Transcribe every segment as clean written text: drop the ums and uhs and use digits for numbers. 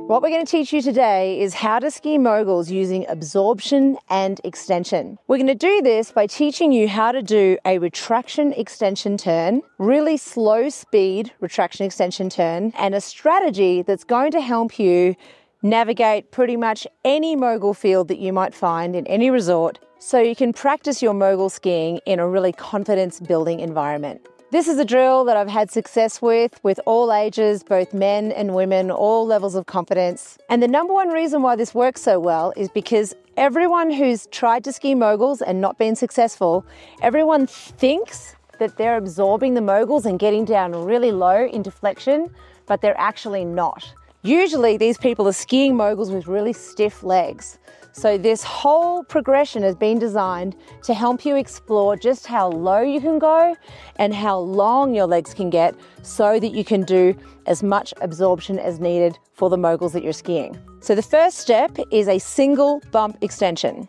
What we're going to teach you today is how to ski moguls using absorption and extension. We're going to do this by teaching you how to do a retraction extension turn, really slow speed retraction extension turn, and a strategy that's going to help you navigate pretty much any mogul field that you might find in any resort so you can practice your mogul skiing in a really confidence building environment. This is a drill that I've had success with all ages, both men and women, all levels of confidence. And the number one reason why this works so well is because everyone who's tried to ski moguls and not been successful, everyone thinks that they're absorbing the moguls and getting down really low into flexion, but they're actually not. Usually these people are skiing moguls with really stiff legs. So this whole progression has been designed to help you explore just how low you can go and how long your legs can get so that you can do as much absorption as needed for the moguls that you're skiing. So the first step is a single bump extension.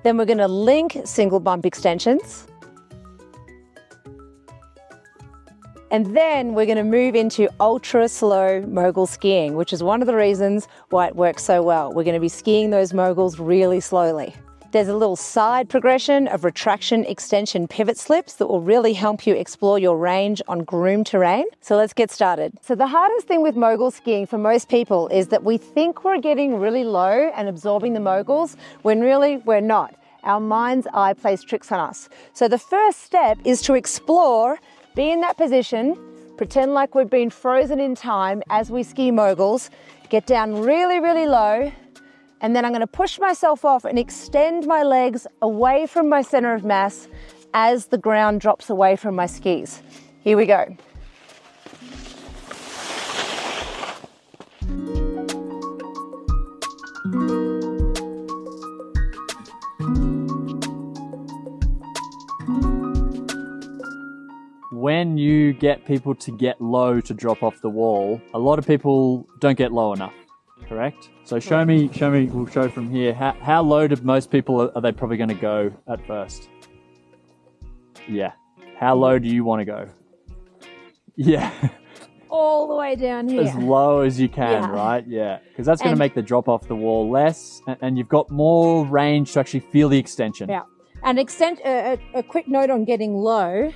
Then we're going to link single bump extensions. And then we're going to move into ultra slow mogul skiing, which is one of the reasons why it works so well. We're going to be skiing those moguls really slowly. There's a little side progression of retraction extension pivot slips that will really help you explore your range on groomed terrain. So let's get started. So the hardest thing with mogul skiing for most people is that we think we're getting really low and absorbing the moguls when really we're not. Our mind's eye plays tricks on us. So the first step is to explore. Be in that position, pretend like we've been frozen in time as we ski moguls, get down really, really low, and then I'm going to push myself off and extend my legs away from my center of mass as the ground drops away from my skis. Here we go. When you get people to get low to drop off the wall, a lot of people don't get low enough, correct? So show me, we'll show from here. How low do most people, are they probably going to go at first? Yeah. How low do you want to go? Yeah. All the way down here. As low as you can, right? Yeah. Because that's going to make the drop off the wall less, and you've got more range to actually feel the extension. Yeah. And a quick note on getting low.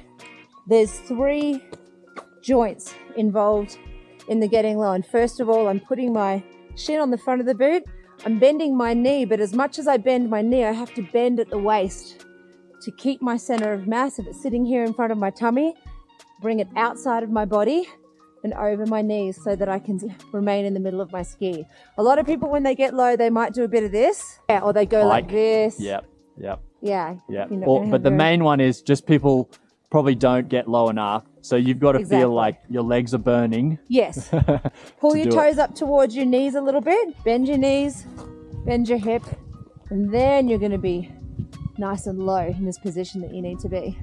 There's 3 joints involved in the getting low. And first of all, I'm putting my shin on the front of the boot. I'm bending my knee, but as much as I bend my knee, I have to bend at the waist to keep my center of mass. If it's sitting here in front of my tummy, bring it outside of my body and over my knees so that I can remain in the middle of my ski. A lot of people, when they get low, they might do a bit of this, or they go like this. Yep. Yeah. But the main one is just people probably don't get low enough, so you've got to feel like your legs are burning. Yes. Pull your toes up towards your knees a little bit, bend your knees, bend your hip, and then you're going to be nice and low in this position that you need to be.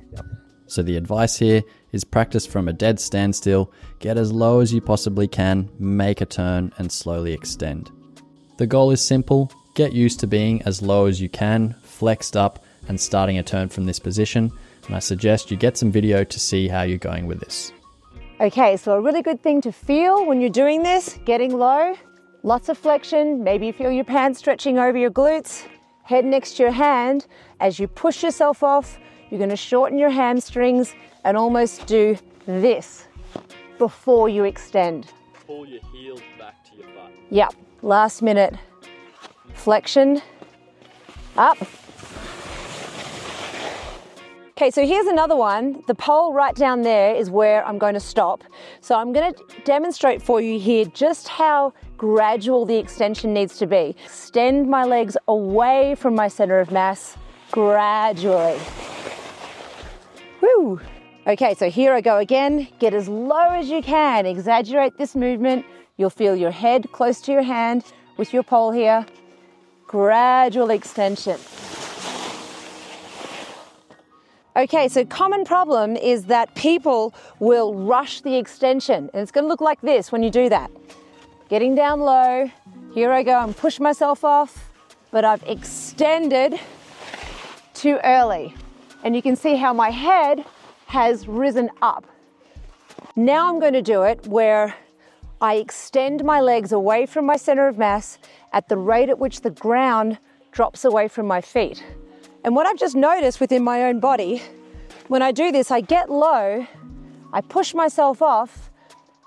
So the advice here is practice from a dead standstill, get as low as you possibly can, make a turn, and slowly extend. The goal is simple: get used to being as low as you can, flexed up, and starting a turn from this position. And I suggest you get some video to see how you're going with this. Okay, so a really good thing to feel when you're doing this, getting low, lots of flexion, maybe you feel your pants stretching over your glutes, head next to your hand. As you push yourself off, you're going to shorten your hamstrings and almost do this before you extend. Pull your heels back to your butt. Yep, last minute flexion, up. Okay, so here's another one. The pole right down there is where I'm going to stop. So I'm going to demonstrate for you here just how gradual the extension needs to be. Extend my legs away from my center of mass gradually. Woo! Okay, so here I go again. Get as low as you can. Exaggerate this movement. You'll feel your head close to your hand with your pole here. Gradual extension. Okay, so common problem is that people will rush the extension, and it's going to look like this when you do that. Getting down low, here I go, I'm pushing myself off, but I've extended too early. And you can see how my head has risen up. Now I'm going to do it where I extend my legs away from my center of mass at the rate at which the ground drops away from my feet. And what I've just noticed within my own body, when I do this, I get low, I push myself off,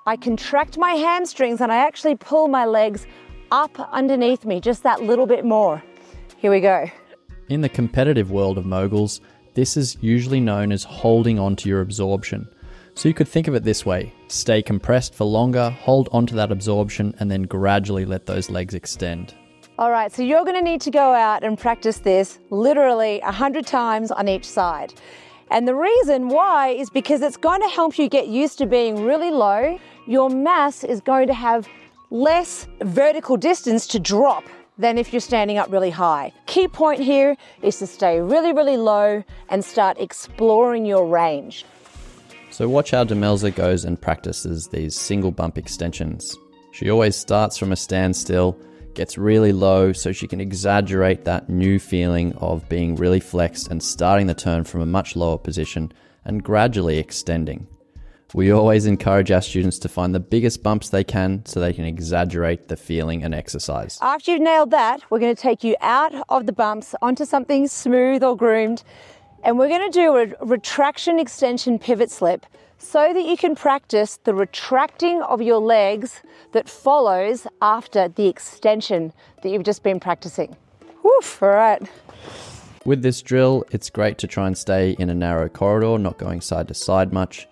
I contract my hamstrings, and I actually pull my legs up underneath me just that little bit more. Here we go. In the competitive world of moguls, this is usually known as holding on to your absorption. So you could think of it this way: stay compressed for longer, hold onto that absorption, and then gradually let those legs extend. All right, so you're gonna need to go out and practice this literally 100 times on each side. And the reason why is because it's going to help you get used to being really low. Your mass is going to have less vertical distance to drop than if you're standing up really high. Key point here is to stay really, really low and start exploring your range. So watch how Demelza goes and practices these single bump extensions. She always starts from a standstill, gets really low so she can exaggerate that new feeling of being really flexed and starting the turn from a much lower position and gradually extending. We always encourage our students to find the biggest bumps they can so they can exaggerate the feeling and exercise. After you've nailed that, we're going to take you out of the bumps onto something smooth or groomed, and we're going to do a retraction extension pivot slip so that you can practice the retracting of your legs that follows after the extension that you've just been practicing. Woof, all right. With this drill, it's great to try and stay in a narrow corridor, not going side to side much.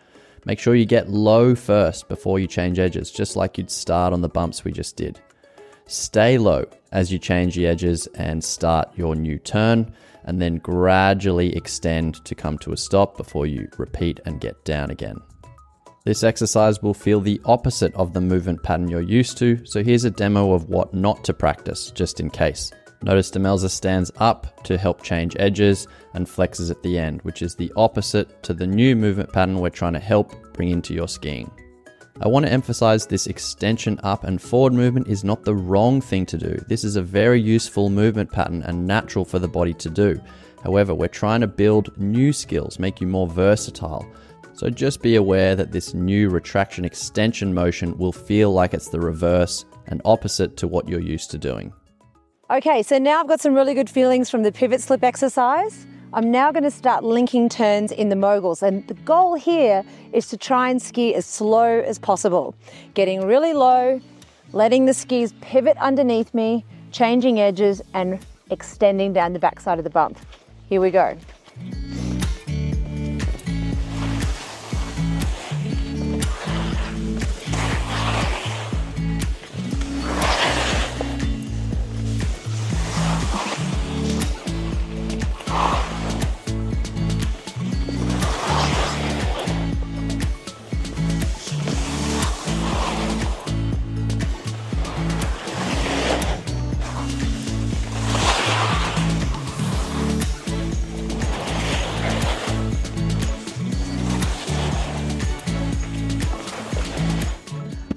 Make sure you get low first before you change edges, just like you'd start on the bumps we just did. Stay low as you change the edges and start your new turn, and then gradually extend to come to a stop before you repeat and get down again. This exercise will feel the opposite of the movement pattern you're used to, so here's a demo of what not to practice, just in case. Notice Demelza stands up to help change edges and flexes at the end, which is the opposite to the new movement pattern we're trying to help bring into your skiing. I want to emphasize this extension up and forward movement is not the wrong thing to do. This is a very useful movement pattern and natural for the body to do. However, we're trying to build new skills, make you more versatile. So just be aware that this new retraction extension motion will feel like it's the reverse and opposite to what you're used to doing. Okay, so now I've got some really good feelings from the pivot slip exercise. I'm now going to start linking turns in the moguls, and the goal here is to try and ski as slow as possible. Getting really low, letting the skis pivot underneath me, changing edges and extending down the backside of the bump. Here we go.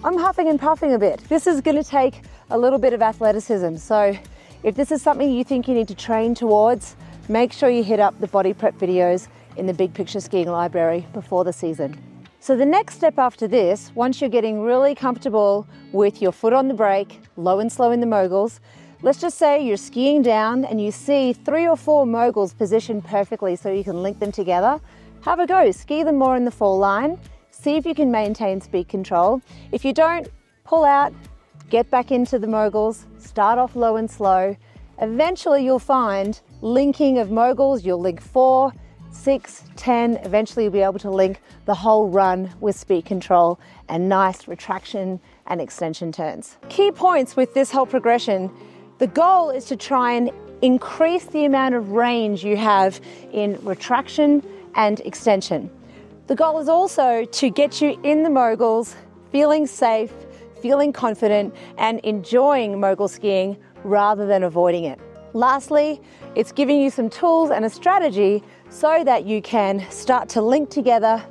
I'm huffing and puffing a bit. This is going to take a little bit of athleticism. So if this is something you think you need to train towards, make sure you hit up the body prep videos in the Big Picture Skiing Library before the season. So the next step after this, once you're getting really comfortable with your foot on the brake, low and slow in the moguls, let's just say you're skiing down and you see 3 or 4 moguls positioned perfectly so you can link them together. Have a go, ski them more in the fall line. See if you can maintain speed control. If you don't, pull out, get back into the moguls, start off low and slow. Eventually you'll find linking of moguls, you'll link 4, 6, 10, eventually you'll be able to link the whole run with speed control and nice retraction and extension turns. Key points with this whole progression, the goal is to try and increase the amount of range you have in retraction and extension. The goal is also to get you in the moguls, feeling safe, feeling confident, and enjoying mogul skiing rather than avoiding it. Lastly, it's giving you some tools and a strategy so that you can start to link together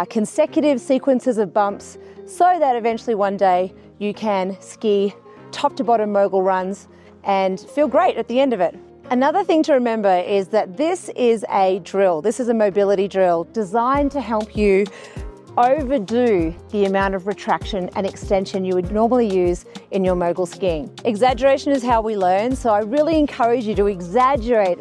consecutive sequences of bumps so that eventually one day you can ski top to bottom mogul runs and feel great at the end of it. Another thing to remember is that this is a drill. This is a mobility drill designed to help you overdo the amount of retraction and extension you would normally use in your mogul skiing. Exaggeration is how we learn, so I really encourage you to exaggerate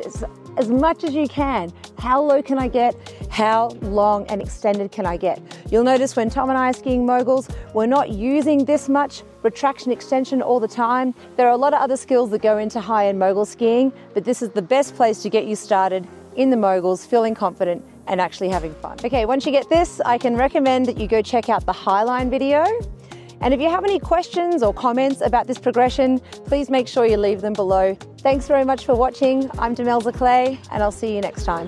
as much as you can. How low can I get? How long and extended can I get? You'll notice when Tom and I are skiing moguls, we're not using this much retraction extension all the time. There are a lot of other skills that go into high-end mogul skiing, but this is the best place to get you started in the moguls, feeling confident and actually having fun. Okay, once you get this, I can recommend that you go check out the Highline video. And if you have any questions or comments about this progression, please make sure you leave them below. Thanks very much for watching. I'm Demelza Clay, and I'll see you next time.